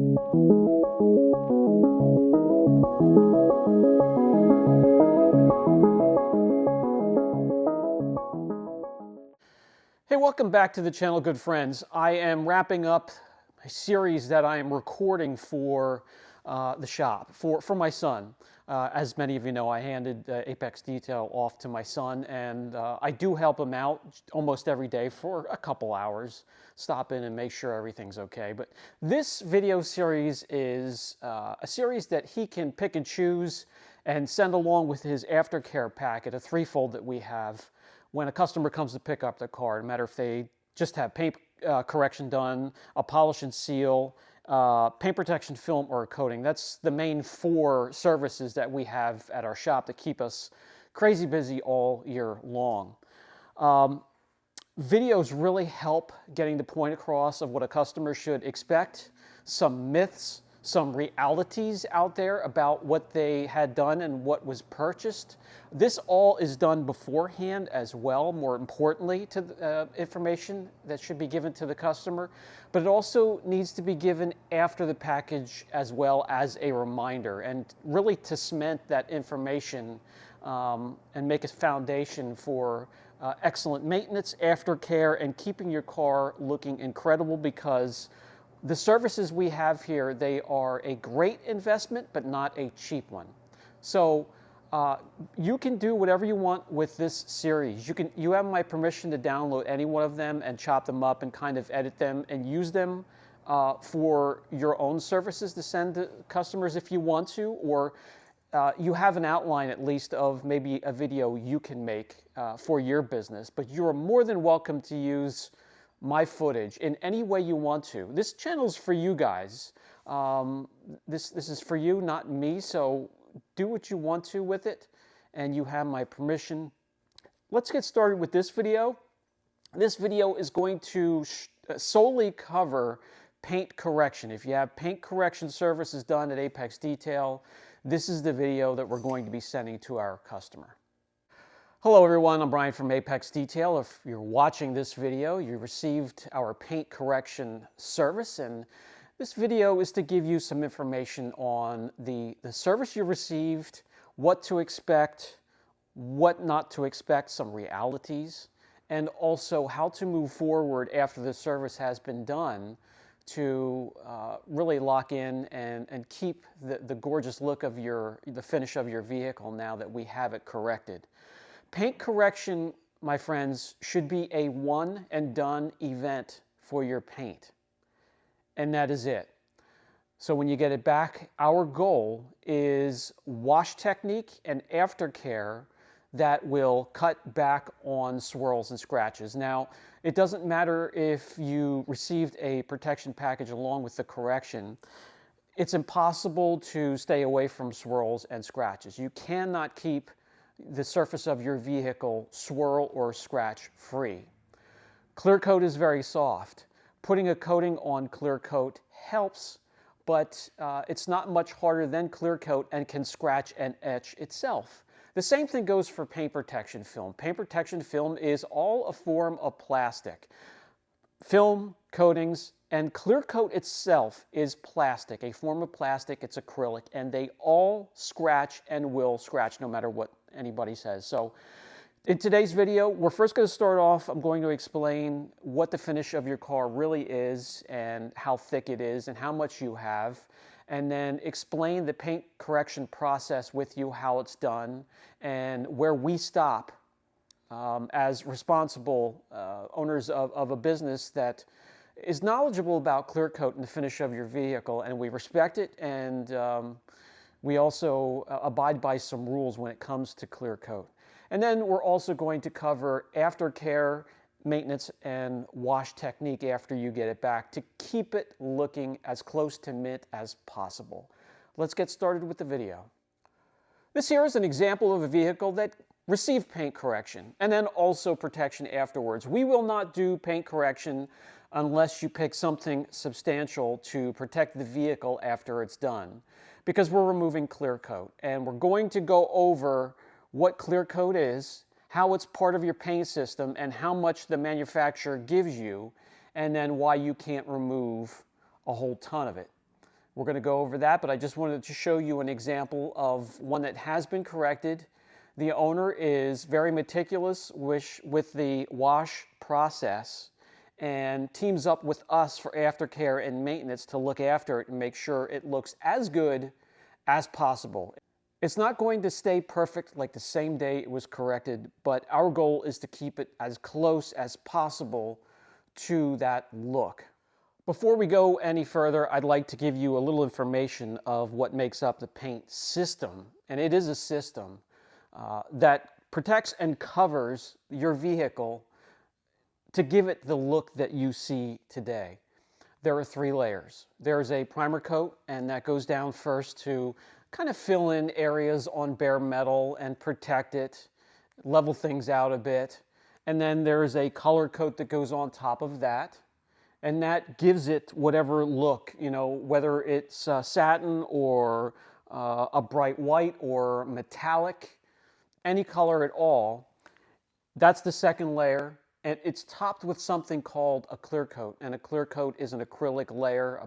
Hey, welcome back to the channel, good friends. I am wrapping up a series that I am recording for the shop, for my son. As many of you know, I handed Apex Detail off to my son, and I do help him out almost every day for a couple hours, stop in and make sure everything's okay. But this video series is a series that he can pick and choose and send along with his Aftercare packet, a threefold that we have, when a customer comes to pick up their car, no matter if they just have paint correction done, a polish and seal, paint protection film, or a coating. That's the main 4 services that we have at our shop that keep us crazy busy all year long. Videos really help getting the point across of what a customer should expect, some myths, some realities out there about what they had done and what was purchased. This all is done beforehand as well, more importantly, to the information that should be given to the customer, but it also needs to be given after the package as well as a reminder, and really to cement that information and make a foundation for excellent maintenance, aftercare, and keeping your car looking incredible, because the services we have here, they are a great investment, but not a cheap one. So you can do whatever you want with this series. You have my permission to download any one of them and chop them up and kind of edit them and use them for your own services to send to customers if you want to, or you have an outline at least of maybe a video you can make for your business. But you are more than welcome to use my footage in any way you want to. This channel's for you guys. This is for you, not me, so do what you want to with it, and you have my permission. Let's get started with this video. This video is going to solely cover paint correction. If you have paint correction services done at Apex Detail, this is the video that we're going to be sending to our customer. Hello everyone, I'm Brian from Apex Detail. If you're watching this video, you received our paint correction service, and this video is to give you some information on the service you received, what to expect, what not to expect, some realities, and also how to move forward after the service has been done to really lock in and keep the gorgeous look of the finish of your vehicle now that we have it corrected. Paint correction, my friends, should be a one and done event for your paint. And that is it. So when you get it back, our goal is wash technique and aftercare that will cut back on swirls and scratches. Now, it doesn't matter if you received a protection package along with the correction. It's impossible to stay away from swirls and scratches. You cannot keep the surface of your vehicle swirl or scratch free. Clear coat is very soft. Putting a coating on clear coat helps, but it's not much harder than clear coat and can scratch and etch itself. The same thing goes for paint protection film. Paint protection film is all a form of plastic. Film, coatings, and clear coat itself is plastic, a form of plastic. It's acrylic, and they all scratch and will scratch no matter what anybody says. So in today's video, we're first going to start off, I'm going to explain what the finish of your car really is and how thick it is and how much you have, and then explain the paint correction process with you, how it's done, and where we stop as responsible owners of a business that is knowledgeable about clear coat and the finish of your vehicle, and we respect it, and we also abide by some rules when it comes to clear coat. And then we're also going to cover aftercare, maintenance, and wash technique after you get it back to keep it looking as close to mint as possible. Let's get started with the video. This here is an example of a vehicle that received paint correction and then also protection afterwards. We will not do paint correction unless you pick something substantial to protect the vehicle after it's done, because we're removing clear coat, and we're going to go over what clear coat is, how it's part of your paint system, and how much the manufacturer gives you, and then why you can't remove a whole ton of it. We're going to go over that, but I just wanted to show you an example of one that has been corrected. The owner is very meticulous with the wash process and teams up with us for aftercare and maintenance to look after it and make sure it looks as good as possible. It's not going to stay perfect like the same day it was corrected, but our goal is to keep it as close as possible to that look. Before we go any further, I'd like to give you a little information of what makes up the paint system. And it is a system that protects and covers your vehicle to give it the look that you see today. There are 3 layers. There's a primer coat, and that goes down first to kind of fill in areas on bare metal and protect it, level things out a bit. And then there's a color coat that goes on top of that. And that gives it whatever look, you know, whether it's satin or a bright white or metallic, any color at all. That's the second layer. And it's topped with something called a clear coat. And a clear coat is an acrylic layer,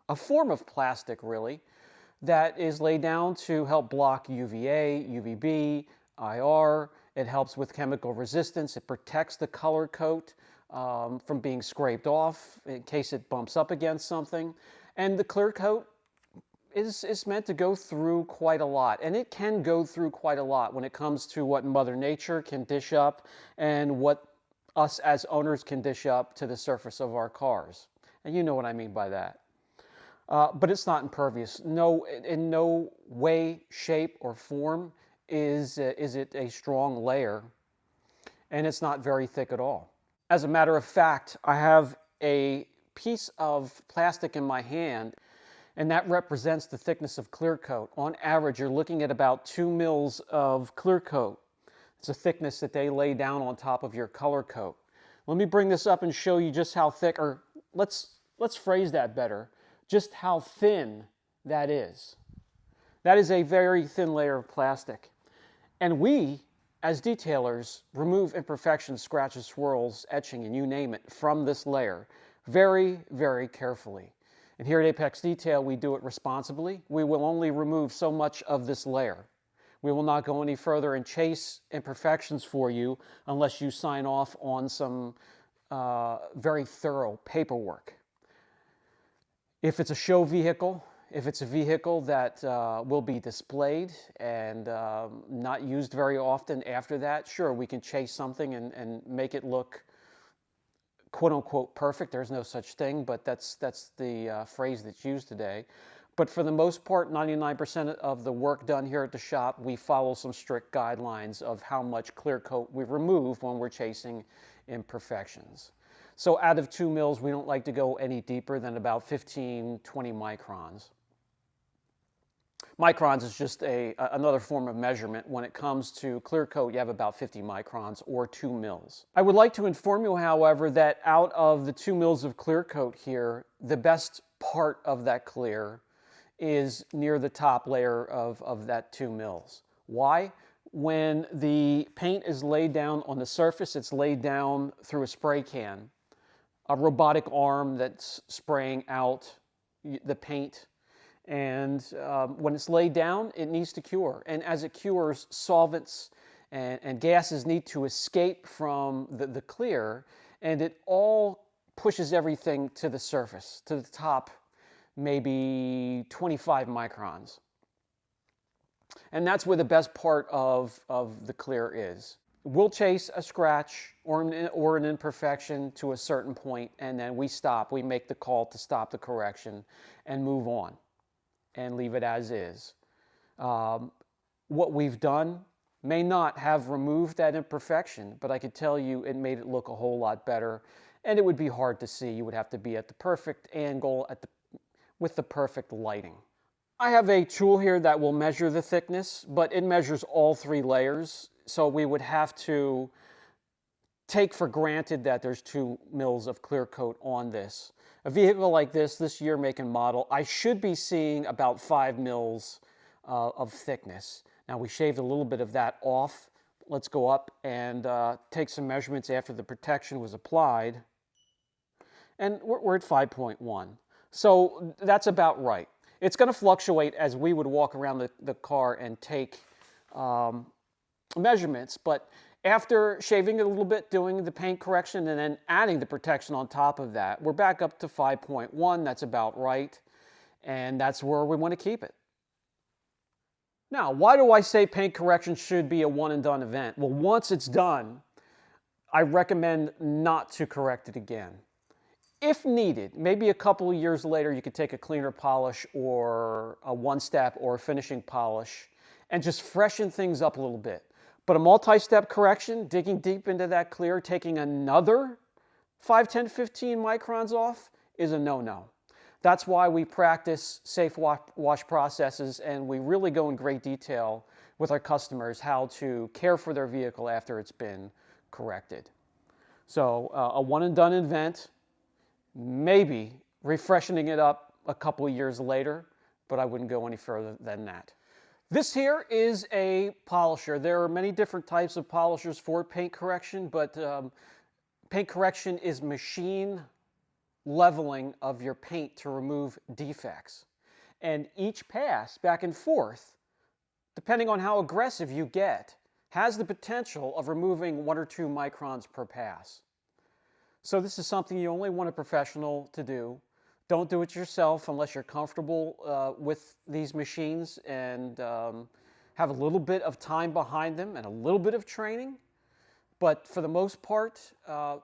a form of plastic really, that is laid down to help block UVA, UVB, IR. It helps with chemical resistance. It protects the color coat from being scraped off in case it bumps up against something. And the clear coat is meant to go through quite a lot. And it can go through quite a lot when it comes to what Mother Nature can dish up and what us as owners can dish up to the surface of our cars. And you know what I mean by that. But it's not impervious. No, in no way, shape, or form is it a strong layer. And it's not very thick at all. As a matter of fact, I have a piece of plastic in my hand, and that represents the thickness of clear coat. On average, you're looking at about 2 mils of clear coat. It's a thickness that they lay down on top of your color coat. Let me bring this up and show you just how thick, or let's phrase that better, just how thin that is. That is a very thin layer of plastic. And we, as detailers, remove imperfections, scratches, swirls, etching, and you name it from this layer very, very carefully. And here at Apex Detail, we do it responsibly. We will only remove so much of this layer. We will not go any further and chase imperfections for you unless you sign off on some very thorough paperwork. If it's a show vehicle, if it's a vehicle that will be displayed and not used very often after that, sure, we can chase something and make it look quote-unquote perfect. There's no such thing, but that's the phrase that's used today. But for the most part, 99% of the work done here at the shop, we follow some strict guidelines of how much clear coat we remove when we're chasing imperfections. So out of 2 mils, we don't like to go any deeper than about 15, 20 microns. Microns is just another form of measurement. When it comes to clear coat, you have about 50 microns or 2 mils. I would like to inform you, however, that out of the 2 mils of clear coat here, the best part of that clear is near the top layer of that 2 mils. Why? When the paint is laid down on the surface, it's laid down through a spray can, a robotic arm that's spraying out the paint. And when it's laid down, it needs to cure. And as it cures, solvents and gases need to escape from the clear, and it all pushes everything to the surface, to the top, maybe 25 microns. And that's where the best part of the clear is. We'll chase a scratch or an imperfection to a certain point, and then we stop. We make the call to stop the correction and move on and leave it as is. What we've done may not have removed that imperfection, but I could tell you it made it look a whole lot better, and it would be hard to see. You would have to be at the perfect angle with the perfect lighting. I have a tool here that will measure the thickness, but it measures all 3 layers, so we would have to take for granted that there's 2 mils of clear coat on this. A vehicle like this year, make and model, I should be seeing about 5 mils of thickness. Now we shaved a little bit of that off. Let's go up and take some measurements after the protection was applied. And we're at 5.1. So that's about right. It's going to fluctuate as we would walk around the car and take measurements, but after shaving it a little bit, doing the paint correction, and then adding the protection on top of that, we're back up to 5.1. That's about right, and that's where we want to keep it. Now, why do I say paint correction should be a one and done event? Well, once it's done, I recommend not to correct it again. If needed, maybe a couple of years later, you could take a cleaner polish or a one-step or a finishing polish and just freshen things up a little bit. But a multi-step correction, digging deep into that clear, taking another 5, 10, 15 microns off is a no-no. That's why we practice safe wash processes, and we really go in great detail with our customers how to care for their vehicle after it's been corrected. So a one and done event, maybe refreshing it up a couple of years later, but I wouldn't go any further than that. This here is a polisher. There are many different types of polishers for paint correction, but paint correction is machine leveling of your paint to remove defects. And each pass back and forth, depending on how aggressive you get, has the potential of removing 1 or 2 microns per pass. So this is something you only want a professional to do. Don't do it yourself unless you're comfortable with these machines and have a little bit of time behind them and a little bit of training. But for the most part,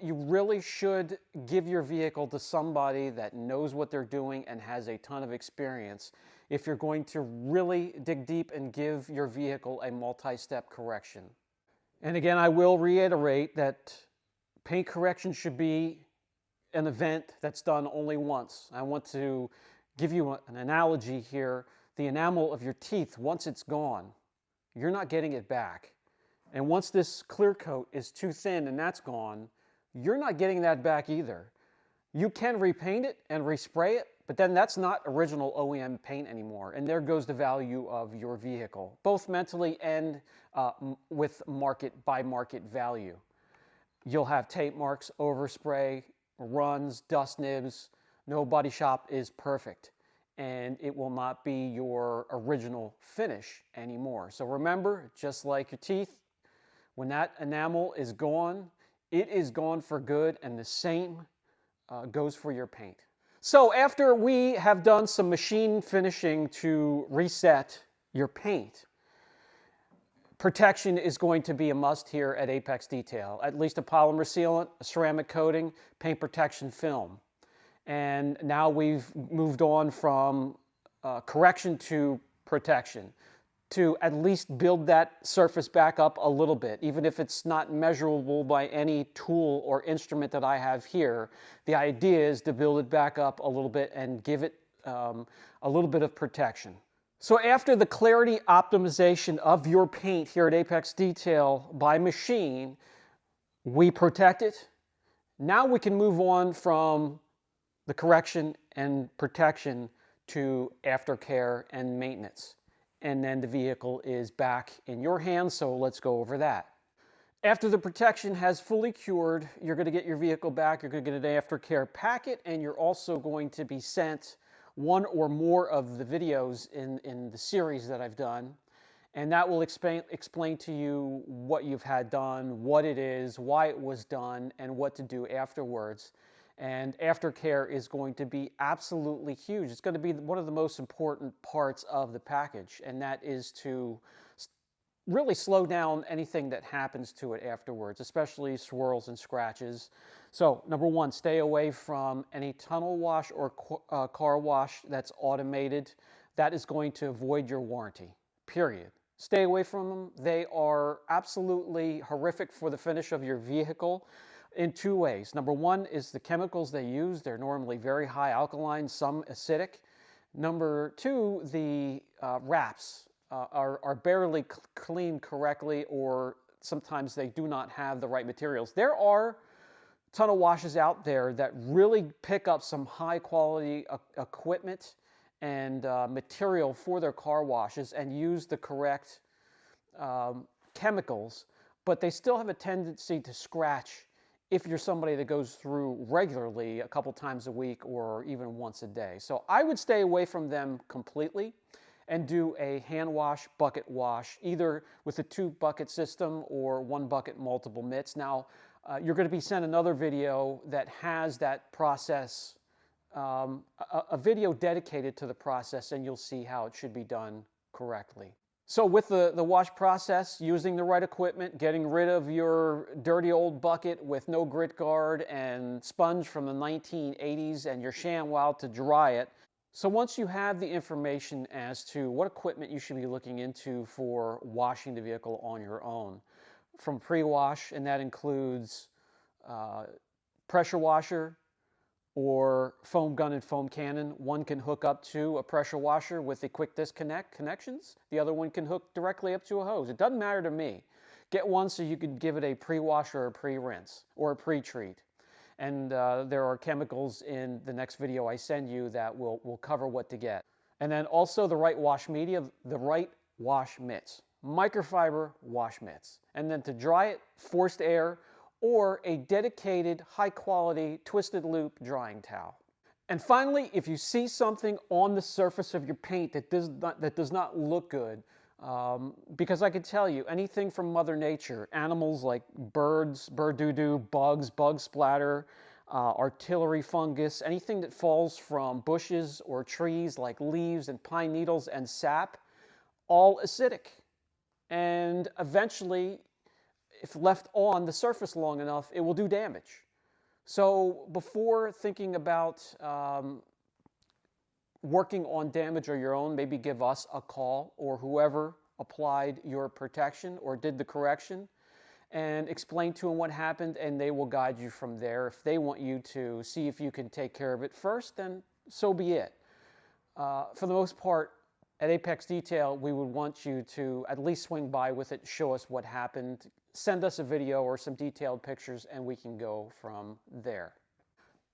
you really should give your vehicle to somebody that knows what they're doing and has a ton of experience if you're going to really dig deep and give your vehicle a multi-step correction. And again, I will reiterate that paint correction should be an event that's done only once. I want to give you an analogy here. The enamel of your teeth, once it's gone, you're not getting it back. And once this clear coat is too thin and that's gone, you're not getting that back either. You can repaint it and respray it, but then that's not original OEM paint anymore. And there goes the value of your vehicle, both mentally and with by market value. You'll have tape marks, overspray, runs, dust nibs. No body shop is perfect, and it will not be your original finish anymore. So remember, just like your teeth, when that enamel is gone, it is gone for good, and the same goes for your paint. So after we have done some machine finishing to reset your paint, protection is going to be a must here at Apex Detail. At least a polymer sealant, a ceramic coating, paint protection film. And now we've moved on from correction to protection to at least build that surface back up a little bit. Even if it's not measurable by any tool or instrument that I have here, the idea is to build it back up a little bit and give it a little bit of protection. So after the clarity optimization of your paint here at Apex Detail by machine, we protect it. Now we can move on from the correction and protection to aftercare and maintenance. And then the vehicle is back in your hands, so let's go over that. After the protection has fully cured, you're going to get your vehicle back, you're going to get an aftercare packet, and you're also going to be sent one or more of the videos in the series that I've done, and that will explain to you what you've had done, what it is, why it was done, and what to do afterwards. And aftercare is going to be absolutely huge. It's going to be one of the most important parts of the package, and that is to really slow down anything that happens to it afterwards, especially swirls and scratches. So number one, stay away from any tunnel wash or car wash that's automated. That is going to void your warranty, period. Stay away from them. They are absolutely horrific for the finish of your vehicle in two ways. Number one is the chemicals they use. They're normally very high alkaline, some acidic. Number two, the wraps are barely cleaned correctly, or sometimes they do not have the right materials. There are tunnel washes out there that really pick up some high quality equipment and material for their car washes and use the correct chemicals, but they still have a tendency to scratch if you're somebody that goes through regularly a couple times a week or even once a day. So I would stay away from them completely and do a hand wash, bucket wash, either with a 2-bucket system or 1-bucket multiple mitts. Now, you're going to be sent another video that has that process, a video dedicated to the process, and you'll see how it should be done correctly. So with the wash process, using the right equipment, getting rid of your dirty old bucket with no grit guard and sponge from the 1980s and your ShamWow to dry it. So once you have the information as to what equipment you should be looking into for washing the vehicle on your own, from pre-wash, and that includes pressure washer, or foam gun and foam cannon. One can hook up to a pressure washer with the quick disconnect connections. The other one can hook directly up to a hose. It doesn't matter to me. Get one so you can give it a pre-wash or a pre-rinse or a pre-treat. And there are chemicals in the next video I send you that will cover what to get. And then also the right wash media, the right wash mitts, microfiber wash mitts. And then to dry it, forced air, or a dedicated high-quality twisted loop drying towel. And finally, if you see something on the surface of your paint that does not look good, because I could tell you, anything from Mother Nature, animals like birds, bird doo-doo, bugs, bug splatter, artillery fungus, anything that falls from bushes or trees like leaves and pine needles and sap, all acidic. And eventually, if left on the surface long enough, it will do damage. So before thinking about working on damage on your own, maybe give us a call or whoever applied your protection or did the correction, and explain to them what happened, and they will guide you from there. If they want you to see if you can take care of it first, then so be it. For the most part, at Apex Detail, we would want you to at least swing by with it, show us what happened, send us a video or some detailed pictures, and we can go from there.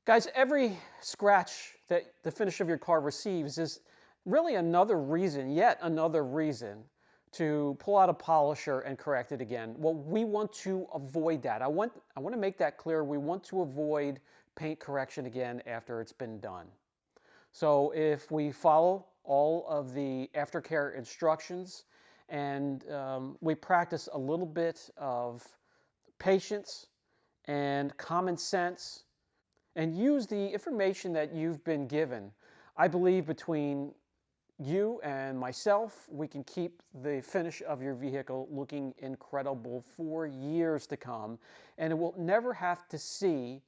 Guys, every scratch that the finish of your car receives is really another reason, yet another reason, to pull out a polisher and correct it again. Well, we want to avoid that. I want to make that clear. We want to avoid paint correction again after it's been done. So if we follow all of the Aftercare instructions and we practice a little bit of patience and common sense and use the information that you've been given, I believe between you and myself, we can keep the finish of your vehicle looking incredible for years to come, and it will never have to see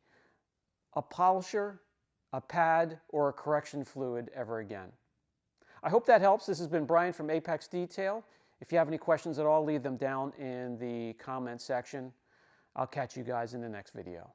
a polisher, a pad, or a correction fluid ever again. I hope that helps. This has been Brian from Apex Detail. If you have any questions at all, leave them down in the comment section. I'll catch you guys in the next video.